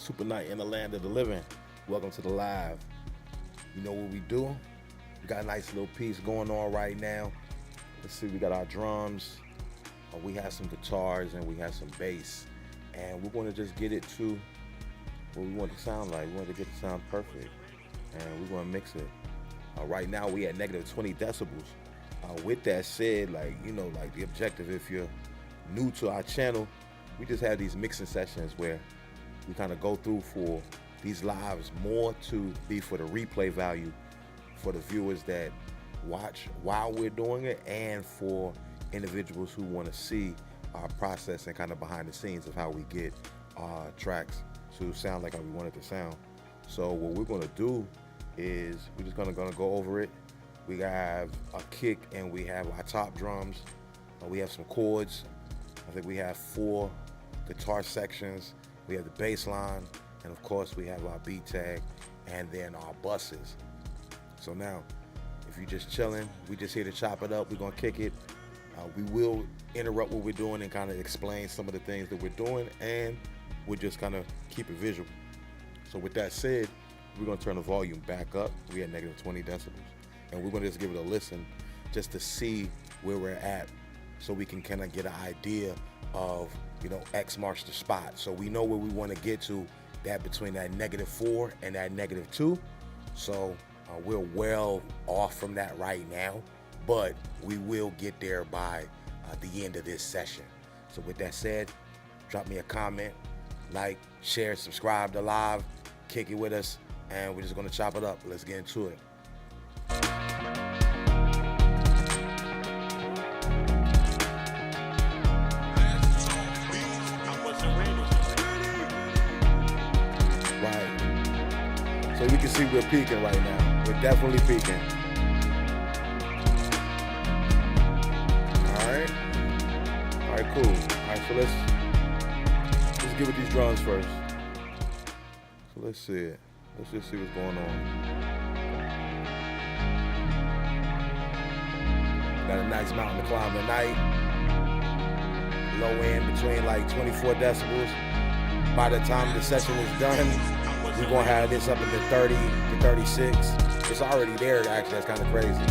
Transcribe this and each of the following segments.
Super night in the land of the living. Welcome to the live. You know what we do? We got a nice little piece going on right now. Let's see, we got our drums, we have some guitars, and we have some bass. And we're going to just get it to what we want it to sound like. We want to get it to sound perfect. And we're going to mix it. Right now we at negative 20 decibels. With that said, like the objective, if you're new to our channel, we just have these mixing sessions where we kind of go through for these lives more to be for the replay value for the viewers that watch while we're doing it, and for individuals who want to see our process and kind of behind the scenes of how we get our tracks to sound like how we want it to sound. So what we're going to do is we're just gonna go over it. We have a kick and we have our top drums. We have some chords. I think we have 4 guitar sections. We have the bass line, and of course we have our beat tag, and then our buses. So now, if you're just chilling, we just here to chop it up. We're gonna kick it. We will interrupt what we're doing and kind of explain some of the things that we're doing, and we'll just kind of keep it visual. So with that said, we're gonna turn the volume back up. We at negative 20 decibels. And we're gonna just give it a listen just to see where we're at, so we can kind of get an idea of, X marks the spot. So we know where we wanna get to, that between that -4 and that -2. So we're well off from that right now, but we will get there by the end of this session. So with that said, drop me a comment, like, share, subscribe to live, kick it with us, and we're just gonna chop it up. Let's get into it. Right. So you can see we're peaking right now. We're definitely peaking. All right, cool. All right, so let's get with these drums first. So let's see it. Let's just see what's going on. Got a nice mountain to climb tonight. Low end between like 24 decibels. By the time the session is done, we're gonna have this up into 30 to 36. It's already there, actually. That's kind of crazy.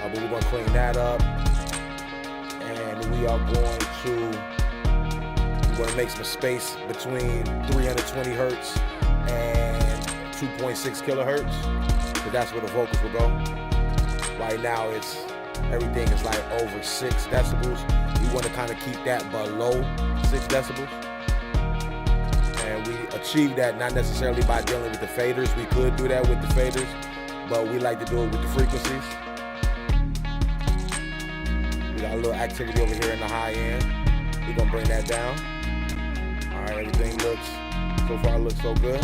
But we're gonna clean that up, and we are going to make some space between 320 hertz and 2.6 kilohertz. So that's where the vocals will go. Right now, everything is like over 6 decibels. We want to kind of keep that below 6 decibels. And we achieve that not necessarily by dealing with the faders. We could do that with the faders, but we like to do it with the frequencies. We got a little activity over here in the high end. We're gonna bring that down. All right, everything so far looks so good.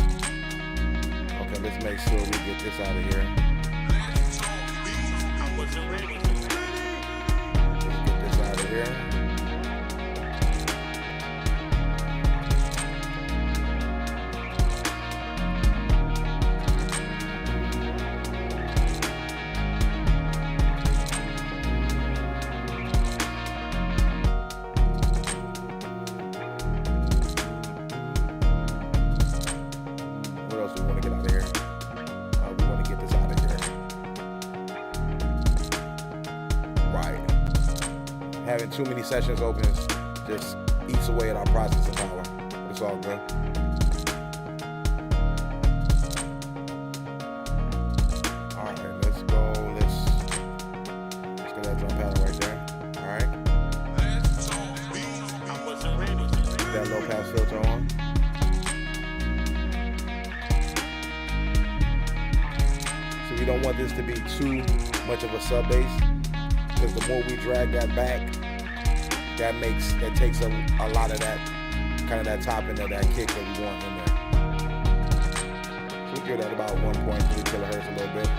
Okay, let's make sure we get this out of here. Let's get this out of here. Having too many sessions open just eats away at our processing power. It's all good. All right, let's go. Let's get that drum pattern right there. All right. Get that low pass filter on. So we don't want this to be too much of a sub bass, because the more we drag that back, that takes a lot of that, kind of that top end of that kick that we want in there. So we'll give that about 1.3 kilohertz a little bit.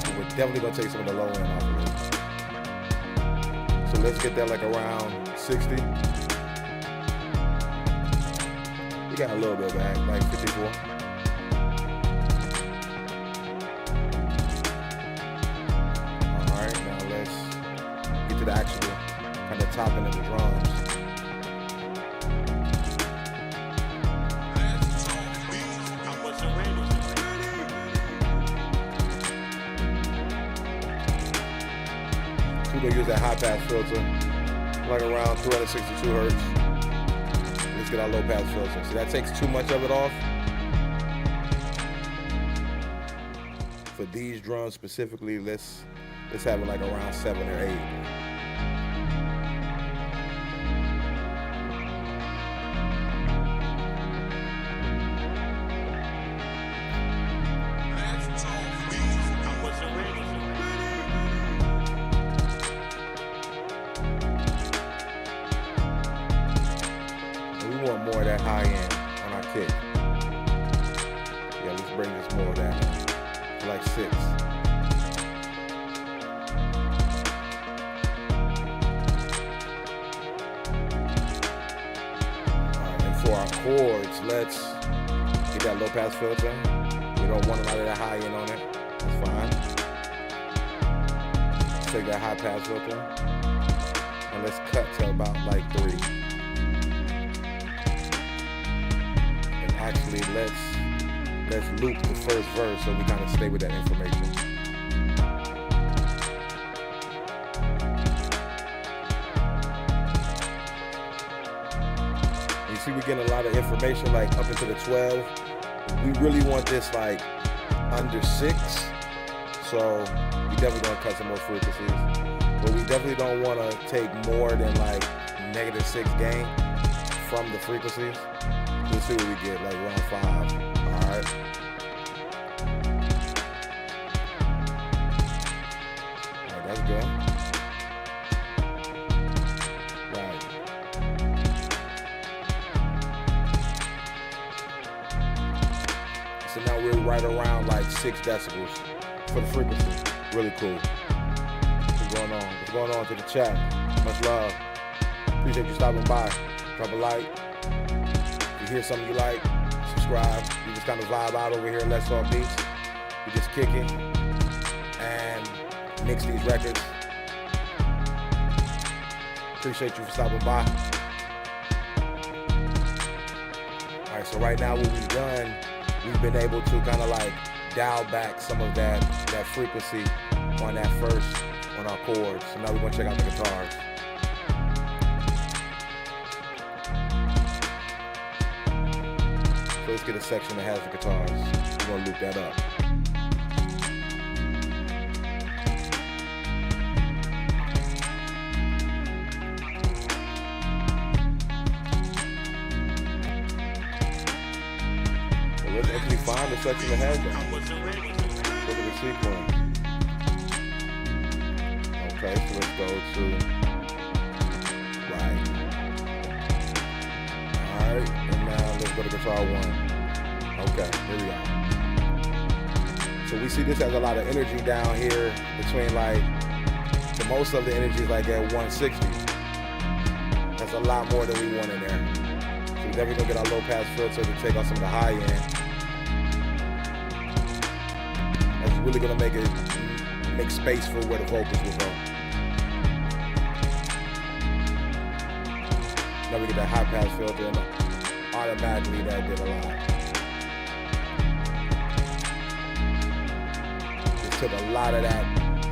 So we're definitely gonna take some of the low end off of it. So let's get that like around 60. We got a little bit back, like 54. To the actual kind of top end of the drums. we're gonna use that high pass filter, like around 262 hertz. Let's get our low pass filter. See, that takes too much of it off. For these drums specifically, let's have it like around 7 or 8. We want more of that high end on our kick. Yeah, let's bring this more of that. Like 6. Alright, and for our chords, let's get that low pass filter. We don't want a lot of that high end on it. That's fine. Let's take that high pass filter and let's cut to about like 3. And actually let's loop the first verse so we kind of stay with that information. You see we're getting a lot of information like up into the 12. We really want this like under 6. So we definitely gonna cut some more frequencies. But we definitely don't want to take more than like -6 gain from the frequencies. Let's see what we get, like around 5. Alright. Alright, that's good. Right. So now we're right around like 6 decibels for the frequency. Really cool. What's going on? What's going on to the chat? Much love. Appreciate you stopping by. Drop a like. If you hear something you like, subscribe. We just kind of vibe out over here at Let's Talk Beats. We just kick it and mix these records. Appreciate you for stopping by. All right, so right now what we've done, we've been able to kind of like dial back some of that frequency on that first, on our chords. So now we're gonna check out the guitars. So let's get a section that has the guitars. We're gonna loop that up. So let's actually find the section that has that. Look at the sequence. Okay, so let's go to right. Alright, and now let's go to guitar 1. Okay, here we are. So we see this has a lot of energy down here between like, the most of the energy is like at 160. That's a lot more than we want in there. So we're definitely gonna get our low pass filter to take off some of the high end. That's really gonna make space for where the vocals will go. Now we get that high pass filter and automatically that did a lot. Just took a lot of that.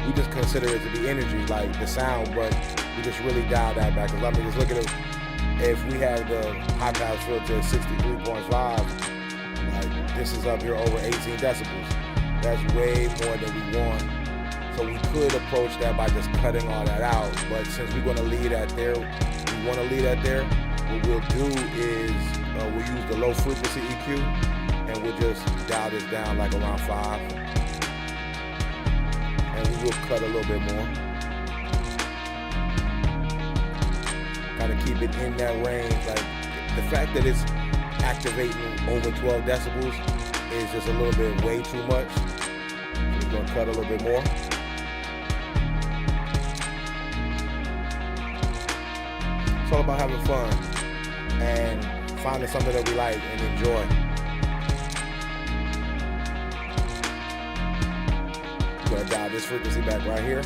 We just consider it to be energy, like the sound, but we just really dialed that back. Cause I mean, just look at it. If we had the high pass filter at 63.5, like this is up here over 18 decibels. That's way more than we want. So we could approach that by just cutting all that out. But since we're gonna leave that there, what we'll do is we'll use the low frequency EQ and we'll just dial this down like around 5. And we will cut a little bit more. Kind of keep it in that range. Like the fact that it's activating over 12 decibels is just a little bit way too much. So we're gonna cut a little bit more. It's all about having fun and finding something that we like and enjoy. We're gonna dial this frequency back right here.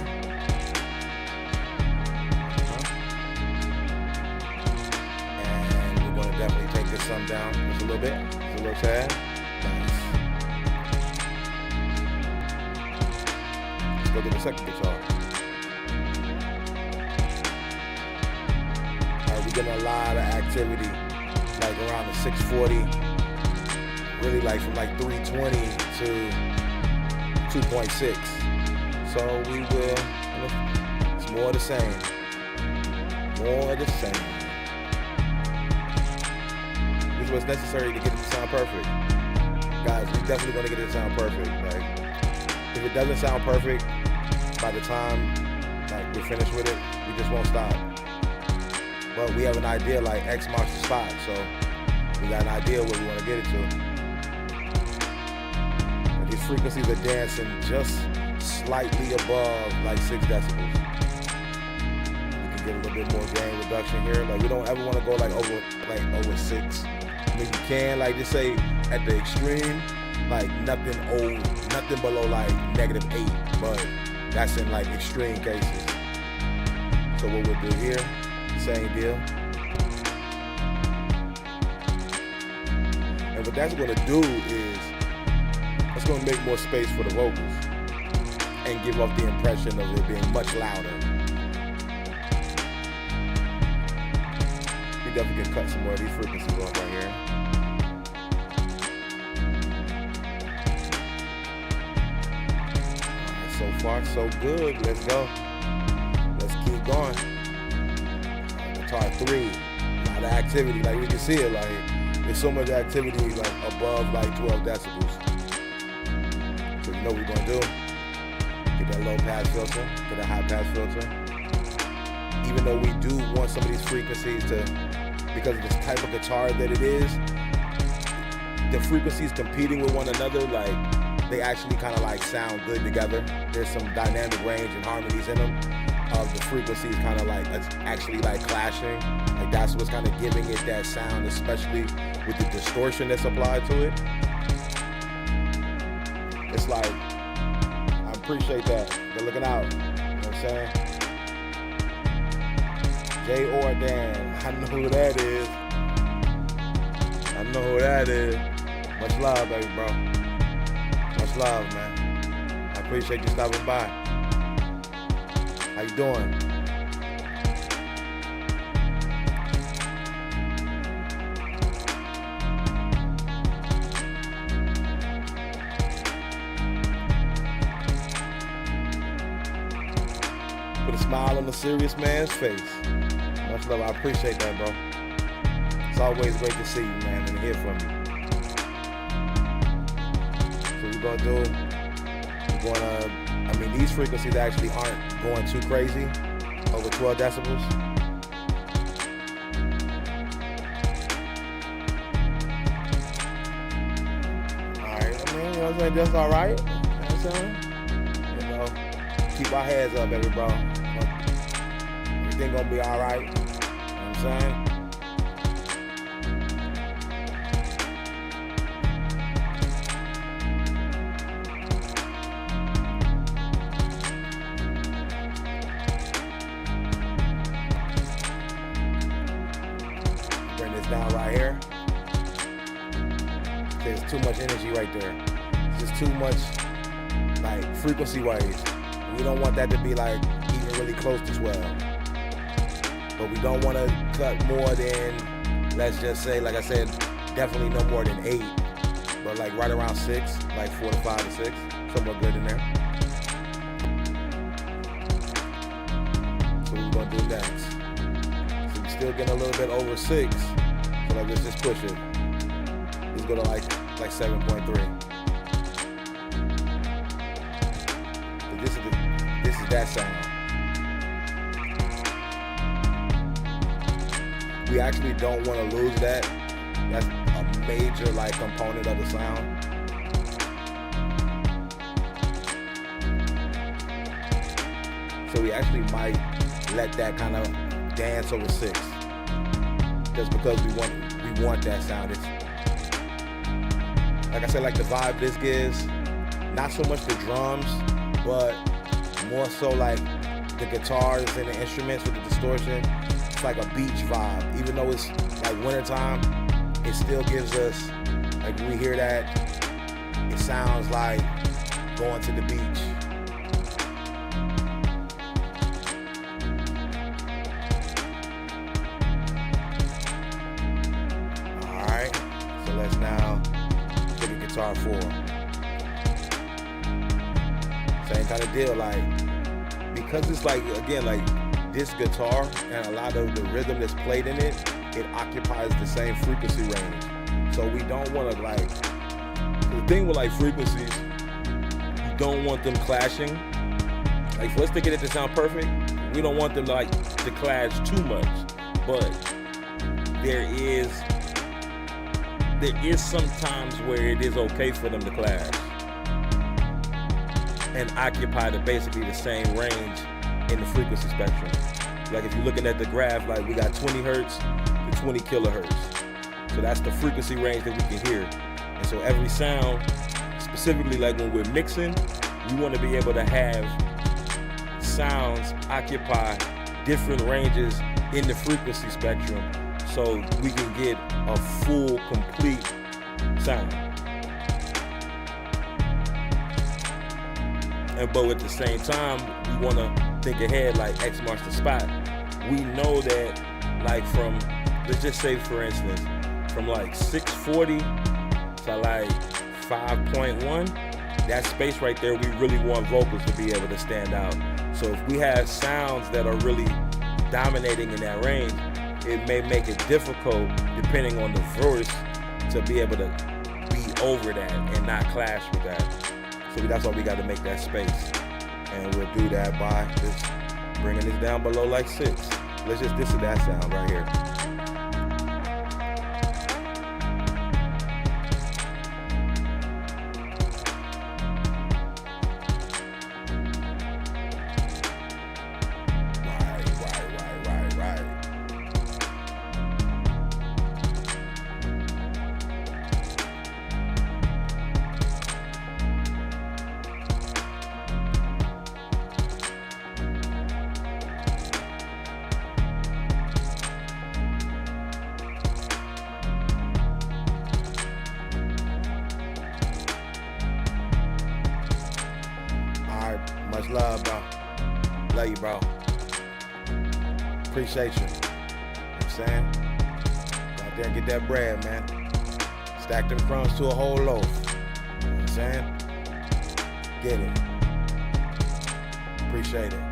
And we're gonna definitely take this sum down just a little bit, just a little tad. Nice. Let's go to the second guitar. getting a lot of activity, like around the 640, really like from like 320 to 2.6. So we will, it's more of the same. More of the same. This is what's necessary to get it to sound perfect. Guys, we're definitely gonna get it to sound perfect. Like, if it doesn't sound perfect, by the time like we're finished with it, we just won't stop. But we have an idea, like X marks the spot, so we got an idea where we want to get it to. And these frequencies are dancing just slightly above like 6 decibels. We can get a little bit more gain reduction here. Like, we don't ever want to go like over 6. I mean, you can like just say at the extreme, like nothing below like -8, but that's in like extreme cases. So what we'll do here, same deal. And what that's gonna do is, it's gonna make more space for the vocals and give off the impression of it being much louder. We definitely can cut some more of these frequencies off right here. So far, so good. Let's go. Let's keep going. Guitar 3, a lot of activity. Like, we can see it. Like, there's so much activity, like above like 12 decibels. So you know what we're gonna do? Get that low pass filter, get a high pass filter. Even though we do want some of these frequencies to, because of this type of guitar that it is, the frequencies competing with one another, like, they actually kind of like sound good together. There's some dynamic range and harmonies in them of the frequencies kind of like actually like clashing. Like, that's what's kind of giving it that sound, especially with the distortion that's applied to it. It's like, I appreciate that. They're looking out. You know what I'm saying? Jay Ordan, I know who that is. I know who that is. Much love, baby, bro. Much love, man. I appreciate you stopping by. How you doing? Put a smile on the serious man's face. Much love. I appreciate that, bro. It's always great to see you, man, and hear from you. Gonna do, we're gonna, I mean, these frequencies actually aren't going too crazy, over 12 decibels. Alright, I mean, you know what I'm saying, just alright. You know what I'm saying? You know, keep our heads up, baby, bro. Everything gonna be alright. You know what I'm saying? Down right here. There's too much energy right there. It's just too much, like, frequency wise. We don't want that to be like even really close to 12. But we don't want to cut more than, let's just say, like I said, definitely no more than 8. But like right around 6, like 4 to 5 to 6, somewhere good in there. So what we're gonna do next? So we're still getting a little bit over 6. So like, let's just push it. Let's go to like 7.3. This is that sound. We actually don't want to lose that. That's a major like component of the sound. So we actually might let that kind of dance over 6. Just because we want that sound. It's, like I said, like the vibe this gives, not so much the drums, but more so like the guitars and the instruments with the distortion. It's like a beach vibe. Even though it's like wintertime, it still gives us, like, when we hear that, it sounds like going to the beach. Guitar 4. Same kind of deal, like, because it's like, again, like this guitar and a lot of the rhythm that's played in it, it occupies the same frequency range. So we don't want to, like, the thing with like frequencies, you don't want them clashing. Like for us to get it to sound perfect, we don't want them to like to clash too much. But there is some times where it is okay for them to clash and occupy basically the same range in the frequency spectrum. Like if you're looking at the graph, like we got 20 hertz to 20 kilohertz. So that's the frequency range that we can hear. And so every sound, specifically like when we're mixing, we want to be able to have sounds occupy different ranges in the frequency spectrum so we can get a full, complete sound. But at the same time, we want to think ahead, like X marks the spot. We know that, like from, let's just say for instance, from like 640 to like 5.1, that space right there, we really want vocals to be able to stand out. So if we have sounds that are really dominating in that range, it may make it difficult, depending on the verse, to be able to be over that and not clash with that. So that's why we got to make that space. And we'll do that by just bringing this down below like 6. Let's just, this is that sound right here. Much love, bro. Love you, bro. Appreciate you. You know what I'm saying? Go out there and get that bread, man. Stack them crumbs to a whole loaf. You know what I'm saying? Get it. Appreciate it.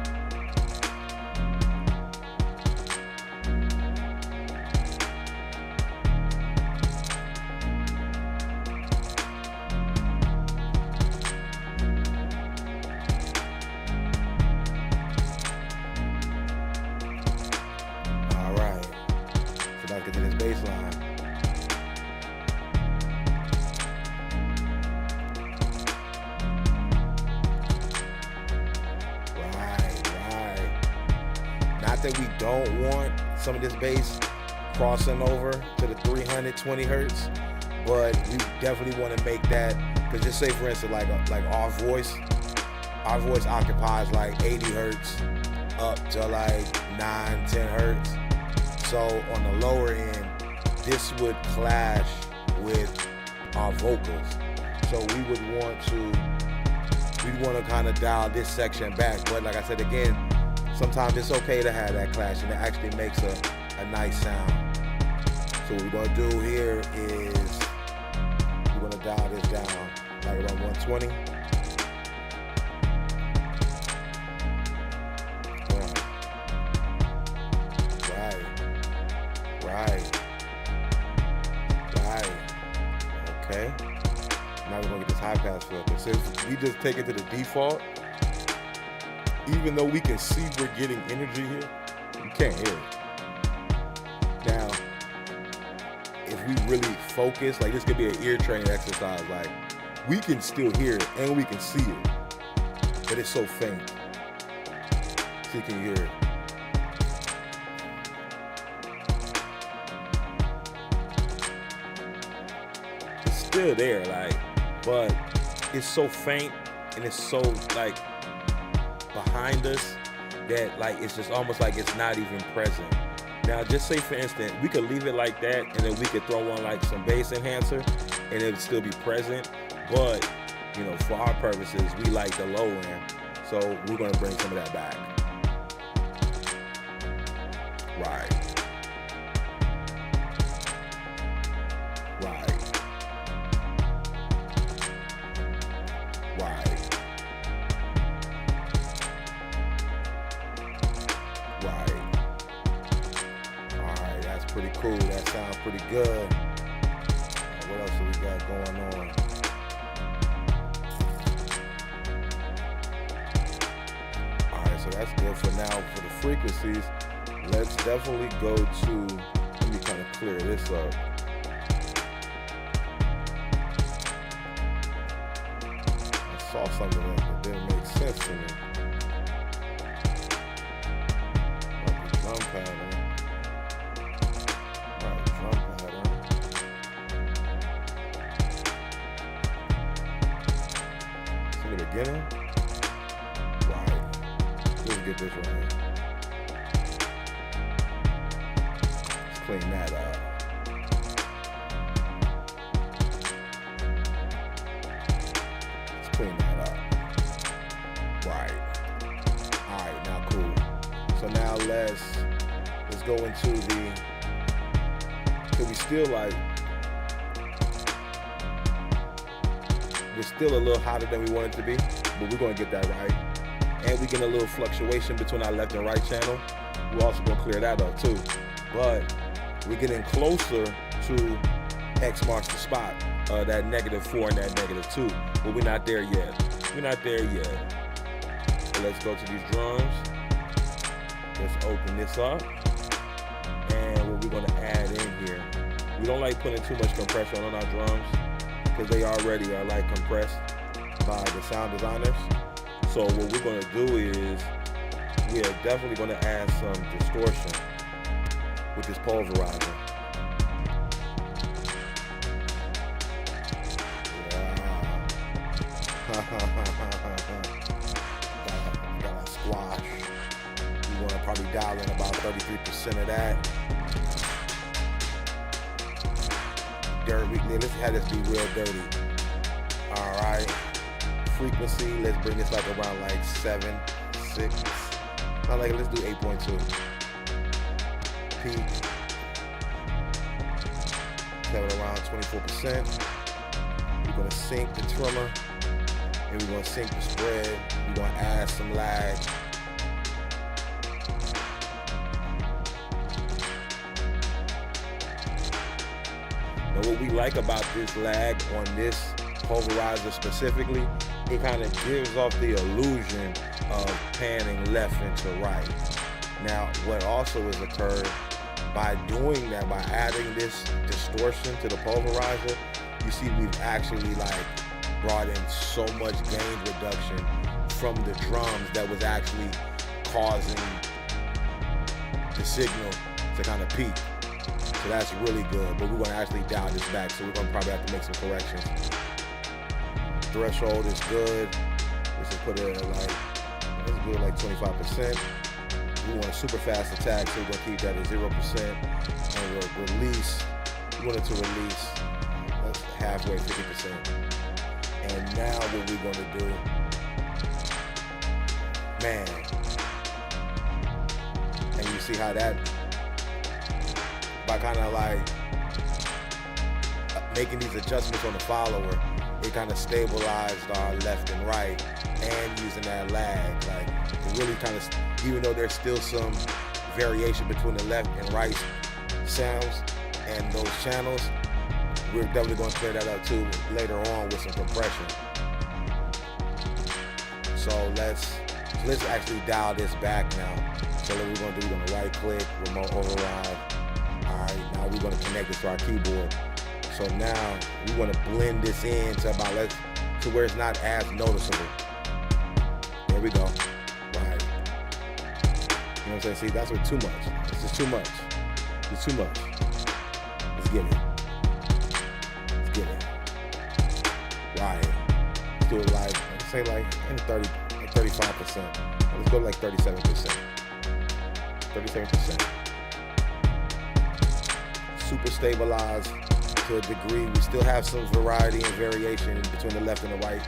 To this bass line. Right. Not that we don't want some of this bass crossing over to the 320 hertz, but we definitely want to make that, because just say for instance, like our voice occupies like 80 hertz up to like 9-10 hertz. So on the lower end, this would clash with our vocals. So we'd want to kind of dial this section back. But like I said again, sometimes it's okay to have that clash, and it actually makes a nice sound. So what we're gonna do here is we're gonna dial this down like around 120. Right. Okay. Now we're gonna get this high pass filter. So if we just take it to the default, even though we can see we're getting energy here, you can't hear it. Now, if we really focus, like this could be an ear training exercise, like we can still hear it and we can see it, but it's so faint. So you can hear it. Still there, like, but it's so faint and it's so like behind us that like it's just almost like it's not even present. Now just say for instance, we could leave it like that and then we could throw on like some bass enhancer and it would still be present, but you know, for our purposes, we like the low end, so we're gonna bring some of that back. Right. Right. Right. Alright, that's pretty cool. That sounds pretty good. What else do we got going on? Alright, so that's good for now. For the frequencies, let's definitely go to, let me kind of clear this up. I saw something that didn't make sense to me. Like the drum pattern. Alright, drum pattern. See the beginning? Right. Let's get this right here. Let's clean that up. Let's clean that up. Right. Alright, now cool. So now let's go into the, so we still like, we're still a little hotter than we want it to be, but we're gonna get that right. And we get a little fluctuation between our left and right channel. We're also gonna clear that up too. But we're getting closer to X marks the spot, that -4 and that -2, but we're not there yet. We're not there yet. So let's go to these drums. Let's open this up. And what we're gonna add in here, we don't like putting too much compression on our drums because they already are like compressed by the sound designers. So what we're gonna do is we are definitely gonna add some distortion with this pulverizer. Got a squash. You wanna probably dial in about 33% of that. Dirty. Let's have this be real dirty. All right. Frequency, let's bring this like around like 7, 6. Not like, let's do 8.2. Peak. Have it around 24%. We're gonna sync the trimmer and we're gonna sync the spread. We're gonna add some lag. Now what we like about this lag on this pulverizer specifically, it kind of gives off the illusion of panning left into right. Now, what also has occurred by doing that, by adding this distortion to the pulverizer, you see we've actually like brought in so much gain reduction from the drums that was actually causing the signal to kind of peak. So that's really good, but we're gonna actually dial this back, so we're gonna probably have to make some corrections. Threshold is good. Let's just put it at like, let's do it like 25%. We want a super fast attack, so we're gonna keep that at 0%. And we'll release, we want it to release halfway, 50%. And now what we're gonna do, man, and you see how that, by kind of like making these adjustments on the follower, it kind of stabilized our left and right, and using that lag, like it really kind of, even though there's still some variation between the left and right sounds and those channels, we're definitely going to clear that up too later on with some compression. So let's actually dial this back now. So what we're going to do, we're going to right click, remote override. All right, now we're going to connect this to our keyboard. So now we want to blend this in to about to where it's not as noticeable. There we go. Right. You know what I'm saying? See, that's what too much. This is too much. It's too much. Let's get it. Let's get it. Right. Let's do it like, say like in 35%. Let's go like 37%. 37%. Super stabilized to a degree. We still have some variety and variation between the left and the right,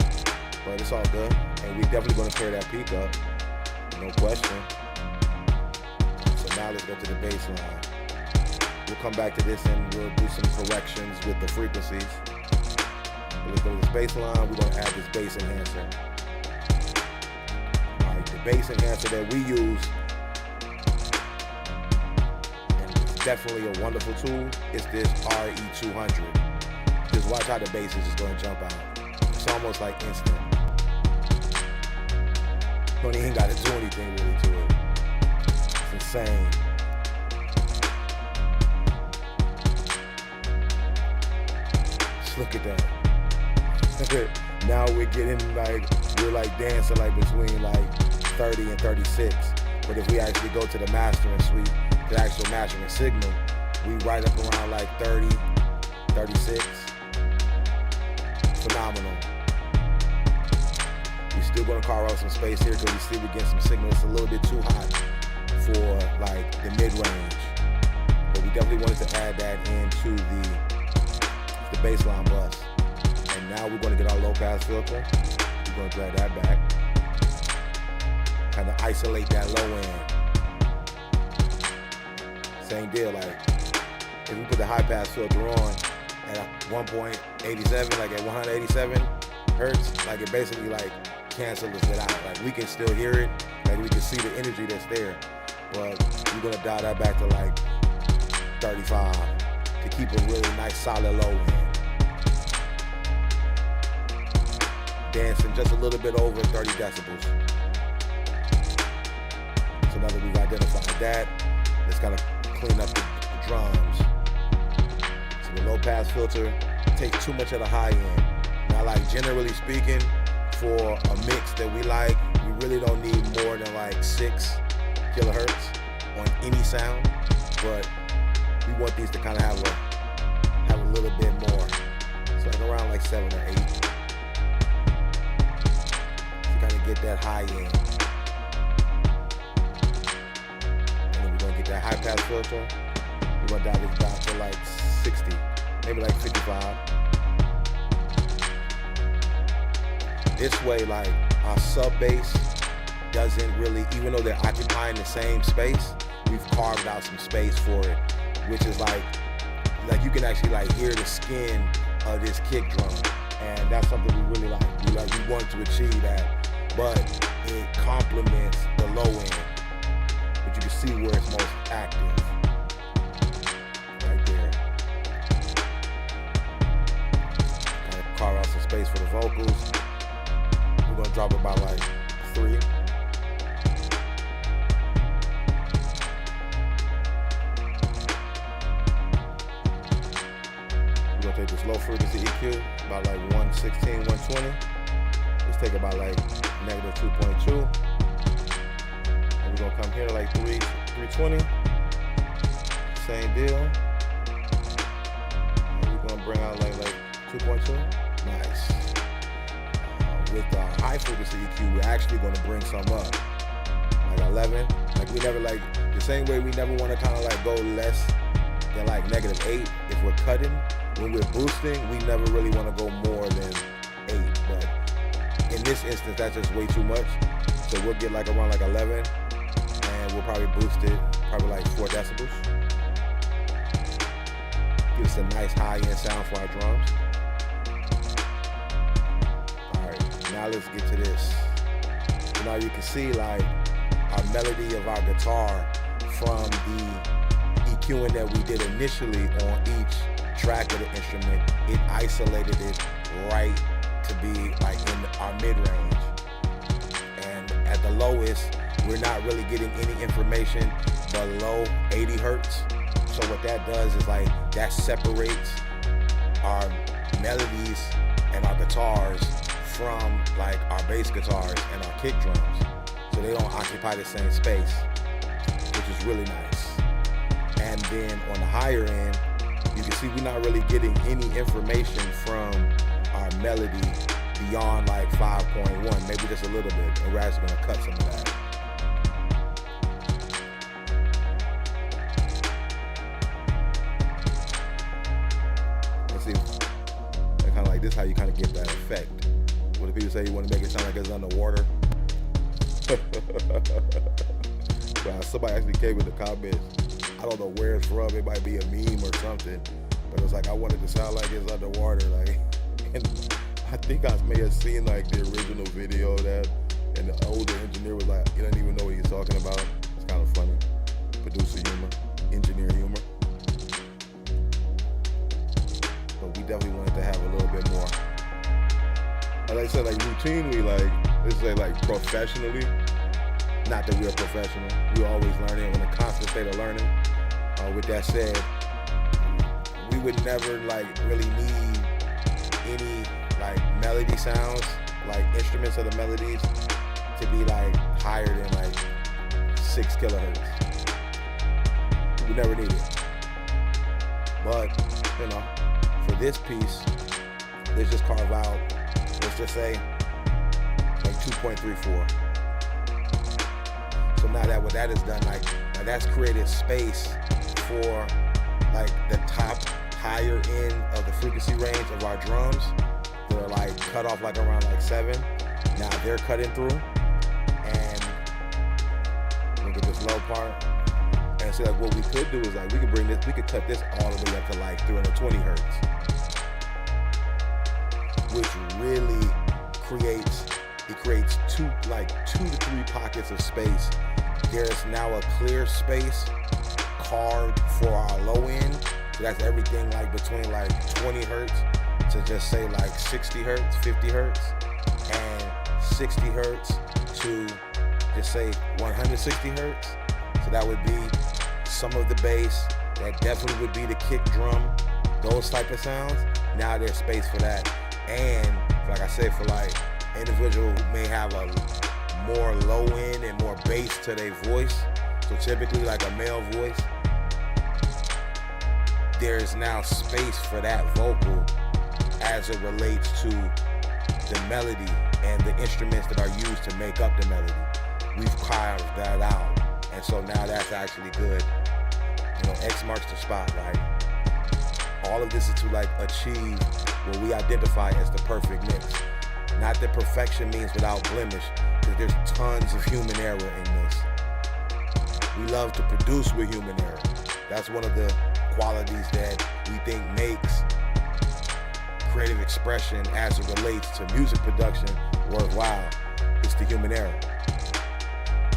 but it's all good. And we're definitely going to clear that peak up, no question. So now let's go to the bass line. We'll come back to this and we'll do some corrections with the frequencies. But let's go to this bass line. We're gonna add this bass enhancer. All right, the bass enhancer that we use, and it's definitely a wonderful tool, is this RE200. Just watch how the bass is just gonna jump out. It's almost like instant. You don't even gotta do anything really to it. It's insane. Just look at that. Now we're getting we're dancing between 30 and 36. But if we actually go to the mastering suite, the actual mastering signal, we right up around 30, 36. Phenomenal. We're still gonna carve out some space here because we see we get some signal. It's a little bit too hot for the mid-range. But we definitely wanted to add that into the baseline bus. And now we're gonna get our low pass filter. We're gonna drag that back. Kind of isolate that low end. Same deal, if we put the high pass filter on at 1.87, at 187 hertz, it basically cancels it out. We can still hear it, we can see the energy that's there, but we're gonna dial that back to 35 to keep a really nice solid low end. Dancing just a little bit over 30 decibels. So now that we've identified that, let's kind of clean up the drums. So the low pass filter takes too much of the high end. Now, generally speaking, for a mix that we really don't need more than 6 kilohertz on any sound, but we want these to kind of have a little bit more. So around 7 or 8. Get that high end. And then we're gonna get that high pass filter. We're gonna dial this back to 60, maybe 55. This way, our sub bass doesn't really, even though they're occupying the same space, we've carved out some space for it, which is you can actually hear the skin of this kick drum. And that's something we really like. We want to achieve that. But it complements the low end, but you can see where it's most active, right there. Kind of carve out some space for the vocals. We're gonna drop it by 3. We're gonna take this low frequency EQ about 116, 120. Let's take about negative 2.2. And we're gonna come here to 320. Same deal. And we're gonna bring out 2.2. Nice. With the high frequency EQ, we're actually gonna bring some up. 11. We never the same way we never wanna kinda go less than negative 8 if we're cutting. When we're boosting, we never really wanna go more than 8. But in this instance, that's just way too much. So we'll get around 11, and we'll probably boost it probably 4 decibels. Give us a nice high-end sound for our drums. All right, now let's get to this. So now you can see our melody of our guitar from the EQing that we did initially on each track of the instrument. It isolated it right to be in our mid-range, and at the lowest we're not really getting any information below 80 hertz. So what that does is that separates our melodies and our guitars from our bass guitars and our kick drums, so they don't occupy the same space, which is really nice. And then on the higher end, you can see we're not really getting any information from our melody beyond 5.1, maybe just a little bit, and we're actually gonna cut some of that. Let's see, and kind of this how you kind of get that effect. When the people say you want to make it sound like it's underwater. Wow, somebody actually came in the comments. I don't know where it's from. It might be a meme or something, but it's I wanted to sound like it's underwater. And I think I may have seen like the original video of that, and the older engineer was like, he doesn't even know what he's talking about. It's kind of funny. Producer humor, engineer humor. But we definitely wanted to have a little bit more, like I said, like routinely, like let's say like professionally. Not that we're professional. We're always learning, in a constant state of learning. With that said, we would never like really need any like melody sounds, like instruments of the melodies, to be like higher than like 6 kilohertz. We would never need it. But, you know, for this piece, let's just carve out, let's just say like 2.34. So now that what that has done, like now that's created space for like the top higher end of the frequency range of our drums that are like cut off like around like 7. Now they're cutting through, and look at this low part. And so like what we could do is like we could cut this all the way up to like 320 hertz, which really creates two to three pockets of space. There's now a clear space carved for our low end. So that's everything like between like 20 hertz to just say like 60 hertz, 50 hertz, and 60 hertz to just say 160 hertz. So that would be some of the bass. That definitely would be the kick drum, those type of sounds. Now there's space for that. And like I said, for like individual who may have a more low end and more bass to their voice, so typically like a male voice, there's now space for that vocal as it relates to the melody and the instruments that are used to make up the melody. We've carved that out, and so now that's actually good. You know, X marks the spot, right? All of this is to like achieve what we identify as the perfect mix. Not that perfection means without blemish, because there's tons of human error in this. We love to produce with human error. That's one of the qualities that we think makes creative expression as it relates to music production worthwhile. It's the human error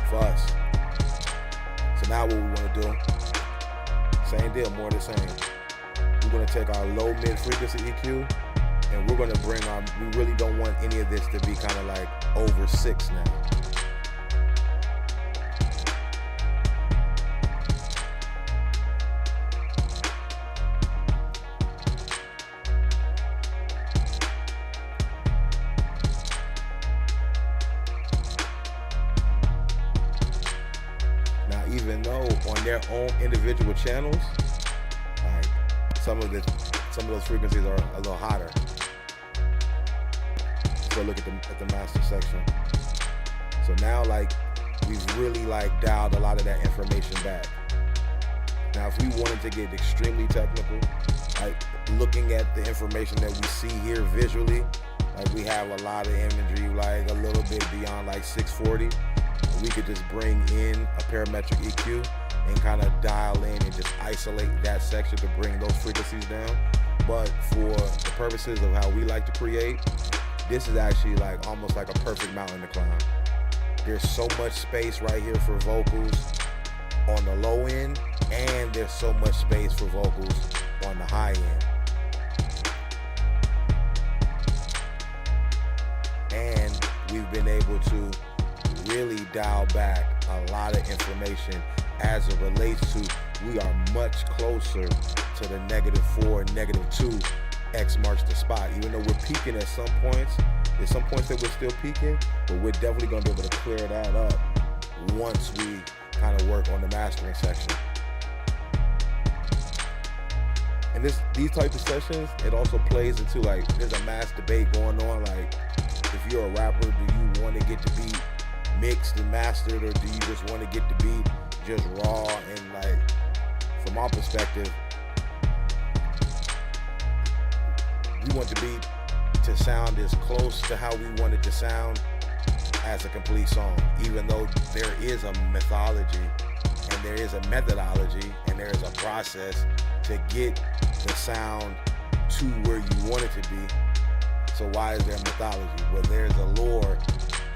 for us. So now what we want to do, same deal, more of the same. We're going to take our low mid frequency EQ, and we're gonna bring our, we really don't want any of this to be kind of like over 6 now. Now, even though on their own individual channels, like some of those frequencies are a little hotter. Go look at the master section. So now like we've really like dialed a lot of that information back. Now if we wanted to get extremely technical, like looking at the information that we see here visually, like we have a lot of imagery like a little bit beyond like 640, we could just bring in a parametric EQ and kind of dial in and just isolate that section to bring those frequencies down. But for the purposes of how we like to create, this is actually like almost like a perfect mountain to climb. There's so much space right here for vocals on the low end, and there's so much space for vocals on the high end. And we've been able to really dial back a lot of information as it relates to, we are much closer to the -4, -2 X marks the spot. Even though we're peaking at some points, there's some points that we're still peaking, but we're definitely gonna be able to clear that up once we kind of work on the mastering section. And these types of sessions, it also plays into like, there's a mass debate going on, like if you're a rapper, do you want to get the beat mixed and mastered, or do you just want to get the beat just raw? And like, from our perspective, we want the beat to sound as close to how we want it to sound as a complete song, even though there is a mythology and there is a methodology and there is a process to get the sound to where you want it to be. So why is there mythology? Well, there's a lore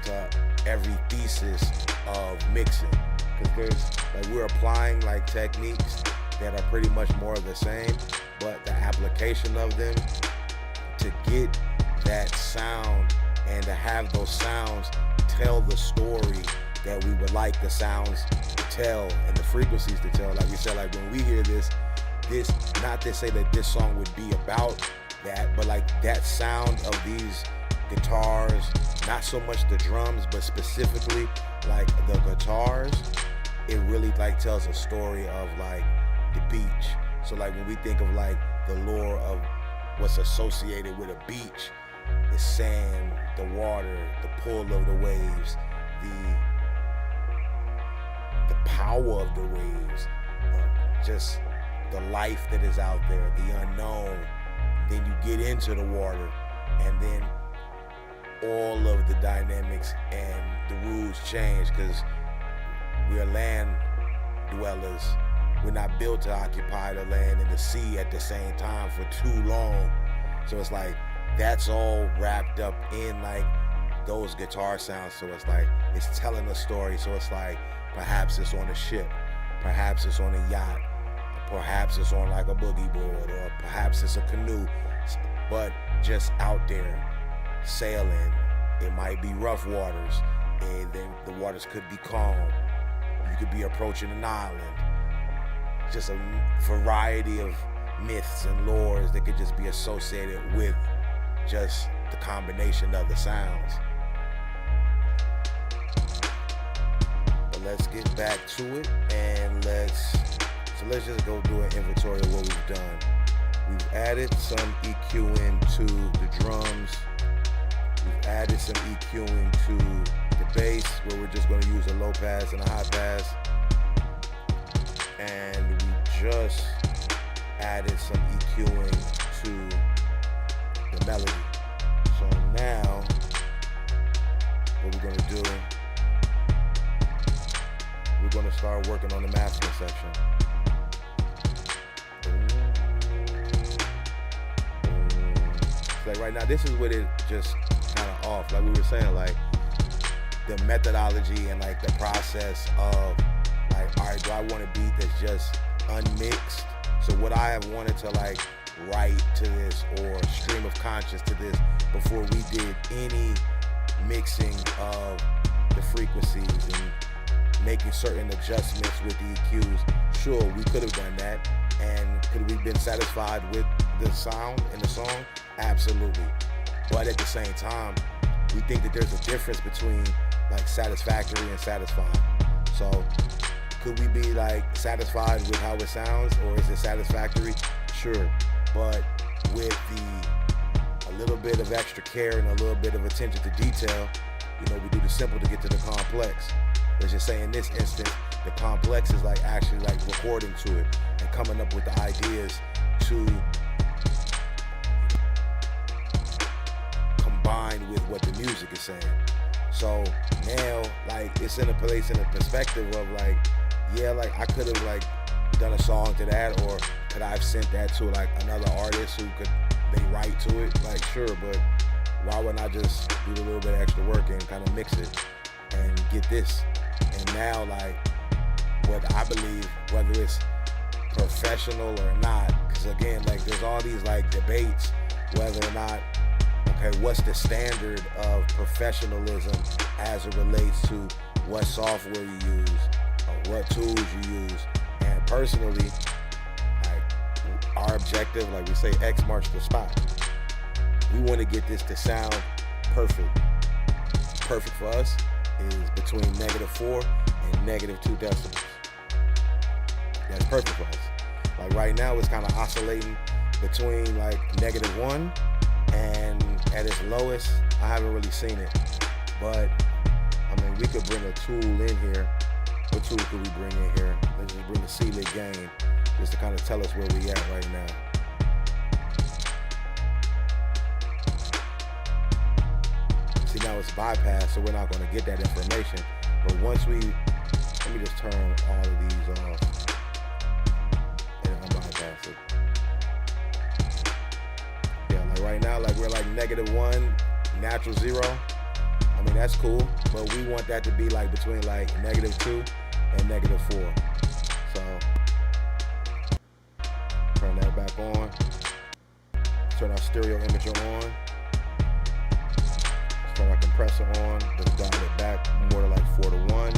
to every thesis of mixing, because there's like we're applying like techniques that are pretty much more of the same, but the application of them to get that sound and to have those sounds tell the story that we would like the sounds to tell and the frequencies to tell. Like we said, like when we hear this not to say that this song would be about that, but like that sound of these guitars, not so much the drums, but specifically like the guitars, it really like tells a story of like the beach. So like when we think of like the lore of what's associated with a beach, the sand, the water, the pull of the waves, the power of the waves, just the life that is out there, the unknown. Then you get into the water, and then all of the dynamics and the rules change, because we are land dwellers. We're not built to occupy the land and the sea at the same time for too long. So it's like that's all wrapped up in like those guitar sounds. So it's like it's telling a story. So it's like perhaps it's on a ship, perhaps it's on a yacht, perhaps it's on like a boogie board, or perhaps it's a canoe, but just out there sailing. It might be rough waters, and then the waters could be calm. You could be approaching an island. Just a variety of myths and lores that could just be associated with just the combination of the sounds. But let's get back to it, and let's just go do an inventory of what we've done. We've added some EQing to the drums. We've added some EQing to the bass, where we're just going to use a low pass and a high pass. And we just added some EQing to the melody. So now, what we're going to do, we're going to start working on the mastering section. Like right now, this is what it just kind of off. Like we were saying, like the methodology and like the process of like, all right, do I want a beat that's just unmixed? So would I have wanted to like write to this or stream of conscious to this before we did any mixing of the frequencies and making certain adjustments with the EQs? Sure, we could have done that. And could we have been satisfied with the sound in the song? Absolutely. But at the same time, we think that there's a difference between like satisfactory and satisfying. So could we be like satisfied with how it sounds, or is it satisfactory? Sure. But with a little bit of extra care and a little bit of attention to detail, you know, we do the simple to get to the complex. Let's just say in this instance, the complex is like actually like recording to it and coming up with the ideas to combine with what the music is saying. So now like it's in a place, in a perspective of like, yeah, like I could have like done a song to that, or could I have sent that to like another artist who could they write to it? Like sure, but why wouldn't I just do a little bit of extra work and kind of mix it and get this? And now like what I believe, whether it's professional or not, because again, like there's all these like debates whether or not, okay, what's the standard of professionalism as it relates to what software you use or what tools you use. And personally, like our objective, like we say, X marks the spot. We want to get this to sound perfect. Perfect for us is between -4 and -2 decibels. That's perfect for us. Like right now, it's kind of oscillating between like -1 and at its lowest, I haven't really seen it. But I mean, we could bring a tool in here. What tool could we bring in here? Let's just bring the C-Lit gain just to kind of tell us where we at right now. See, now it's bypassed, so we're not going to get that information. But once we, let me just turn all of these off and unbypass it. Yeah, Like right now, like we're like -1, natural 0. I mean, that's cool, but we want that to be like between like -2 and -4. So turn that back on. Turn our stereo imager on. Turn our compressor on. Just dial it back more to like 4:1.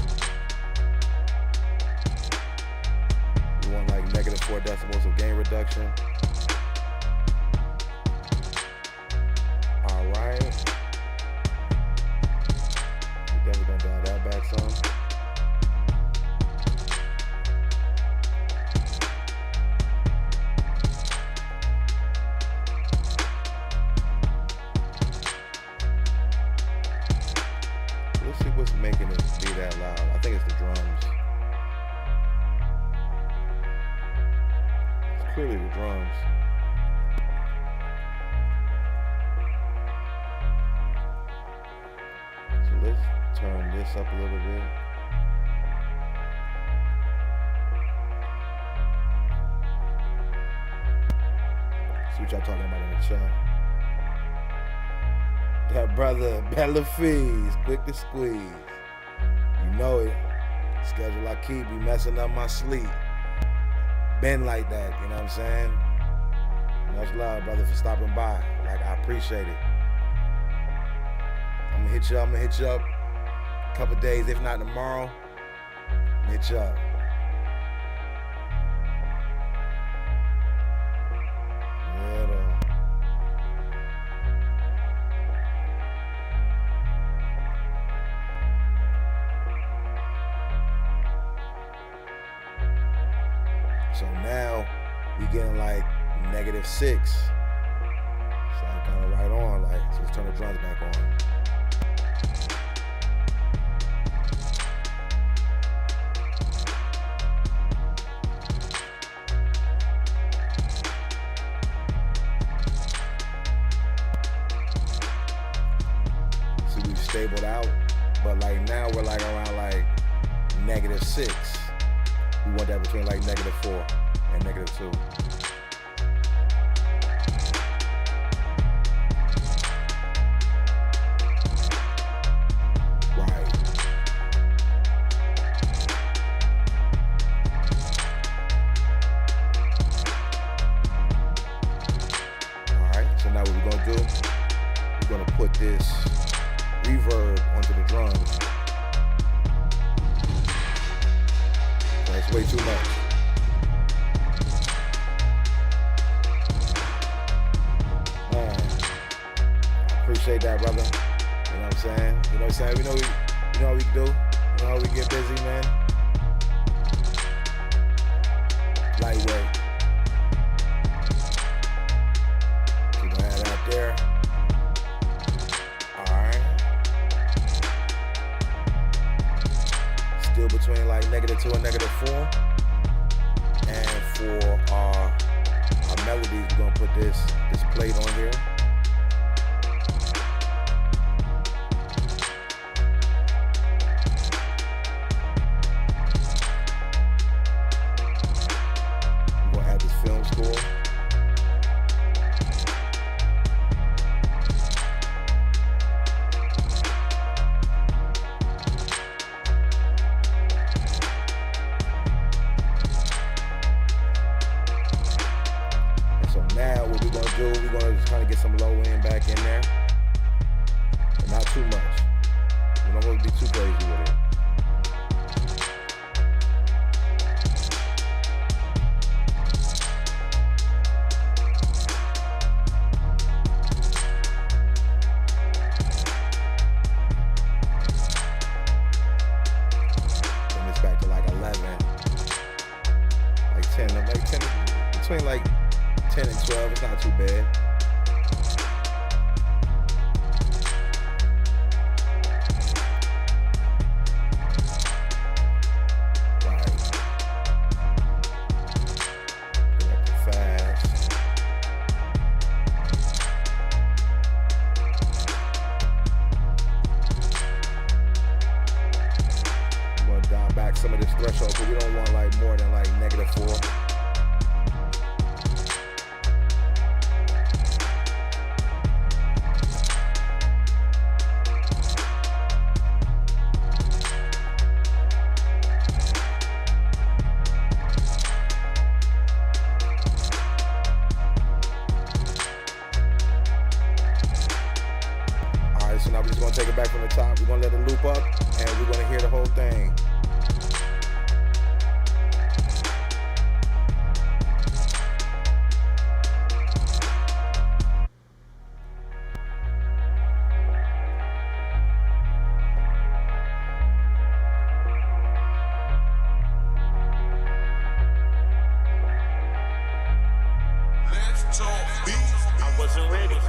We want like -4 decibels of gain reduction. All right. We definitely gonna dial that back some. Let's see what's making it be that loud. I think it's the drums. It's clearly the drums. So let's turn this up a little bit. See what y'all talking about in the chat. That brother, Bella Fees, quick to squeeze. You know it. Schedule I keep, be messing up my sleep. Been like that, you know what I'm saying? Much love, brother, for stopping by. Like, I appreciate it. I'm gonna hit you up a couple days, if not tomorrow. Hit you up. Yeah, though. So now we getting like -6. So I'm kind of right on, like, so let's turn the drums back on. See, we've stabled out, but like now we're like around like -6. We want that between like -4 and -2. Right. All right, so now what we're gonna do, we're gonna put this reverb onto the drums. That's way too much. Man, I appreciate that, brother. You know what I'm saying? You know what I'm saying? We know how we do. You know how we get busy, man. Lightweight. We're gonna have that there. Alright. Still between like -2 and -4. And for our melodies, we're gonna put this plate on here. We're gonna add this film score. Now what we're gonna do, we're gonna just kind of get some low end back in there, but not too much. We don't want to be too crazy with it. Bring this back to like 11, like 10, between like 10 and 12, it's not too bad. Right. Get up to fast. I'm gonna dial back some of this threshold, but we don't want like more than like -4. So now we're just gonna take it back from the top. We're gonna let it loop up, and we're gonna hear the whole thing. I wasn't ready.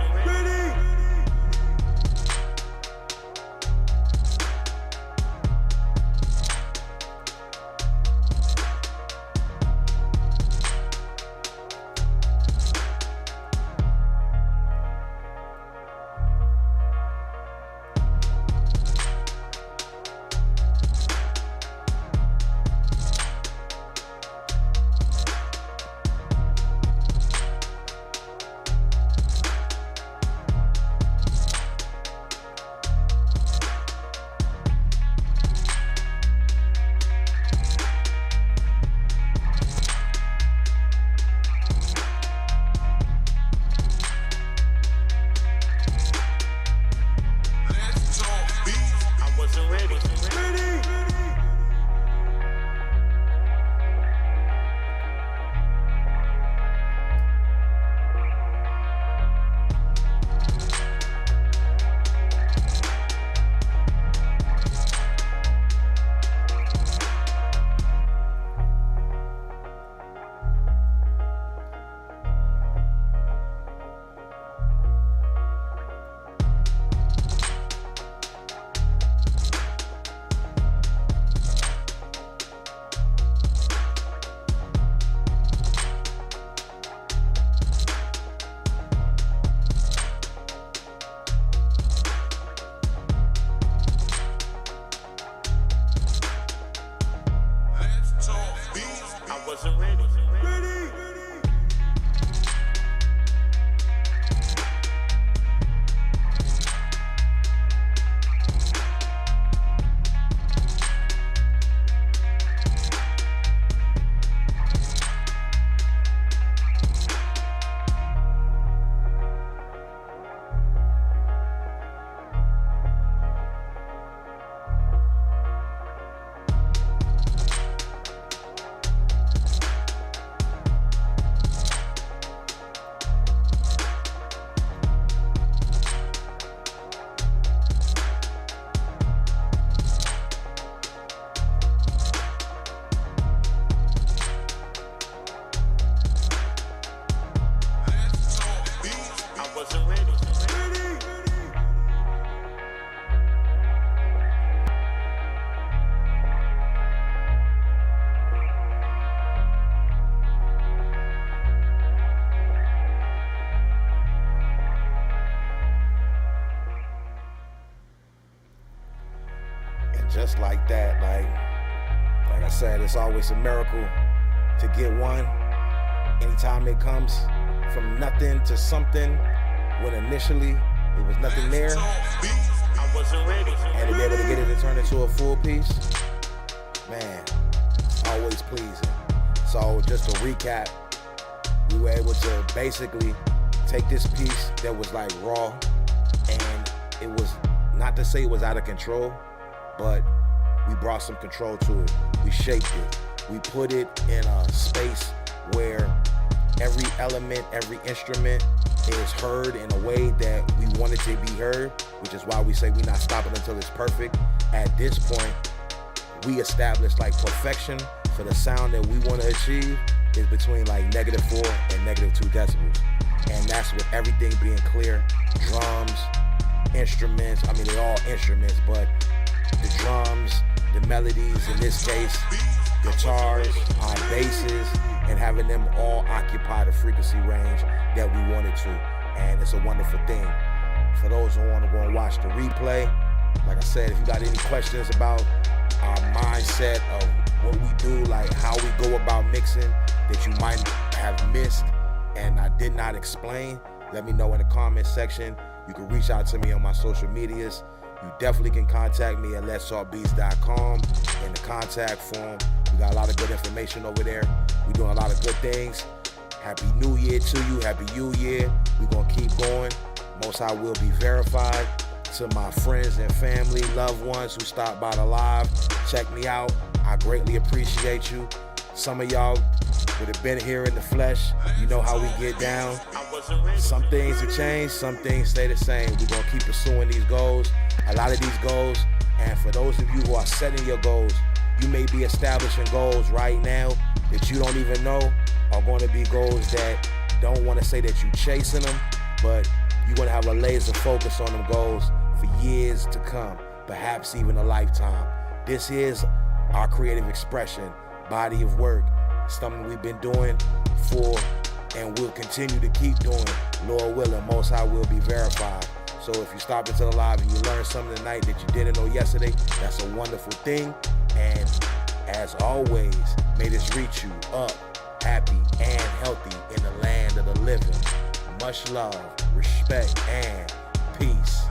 Just like that, like I said, it's always a miracle to get one. Anytime it comes from nothing to something, when initially it was nothing there, and to be able to get it to turn into a full piece, man, always pleasing. So just to recap, we were able to basically take this piece that was like raw, and it was, not to say it was out of control, but we brought some control to it. We shaped it. We put it in a space where every element, every instrument is heard in a way that we want it to be heard, which is why we say we're not stopping until it's perfect. At this point, we established like perfection for the sound that we want to achieve is between like -4 and -2 decibels. And that's with everything being clear. Drums, instruments, I mean, they're all instruments, but the drums, the melodies, in this case, guitars, basses, and having them all occupy the frequency range that we wanted to. And it's a wonderful thing. For those who want to go and watch the replay, like I said, if you got any questions about our mindset of what we do, like how we go about mixing that you might have missed and I did not explain, let me know in the comment section. You can reach out to me on my social medias. You definitely can contact me at letsaltbeats.com in the contact form. We got a lot of good information over there. We're doing a lot of good things. Happy New Year to you. Happy New Year. We're going to keep going. Most High will be verified. To my friends and family, loved ones who stopped by the live, check me out. I greatly appreciate you. Some of y'all would have been here in the flesh. You know how we get down. Some things have changed, some things stay the same. We're gonna keep pursuing these goals, a lot of these goals. And for those of you who are setting your goals, you may be establishing goals right now that you don't even know are going to be goals that don't want to say that you're chasing them, but you're going to have a laser focus on them goals for years to come, perhaps even a lifetime. This is our creative expression, body of work, something we've been doing for and we'll continue to keep doing. Lord willing, Most High will be verified. So if you stop into the live and you learned something tonight that you didn't know yesterday, that's a wonderful thing. And as always, may this reach you up, happy and healthy in the land of the living. Much love, respect, and peace.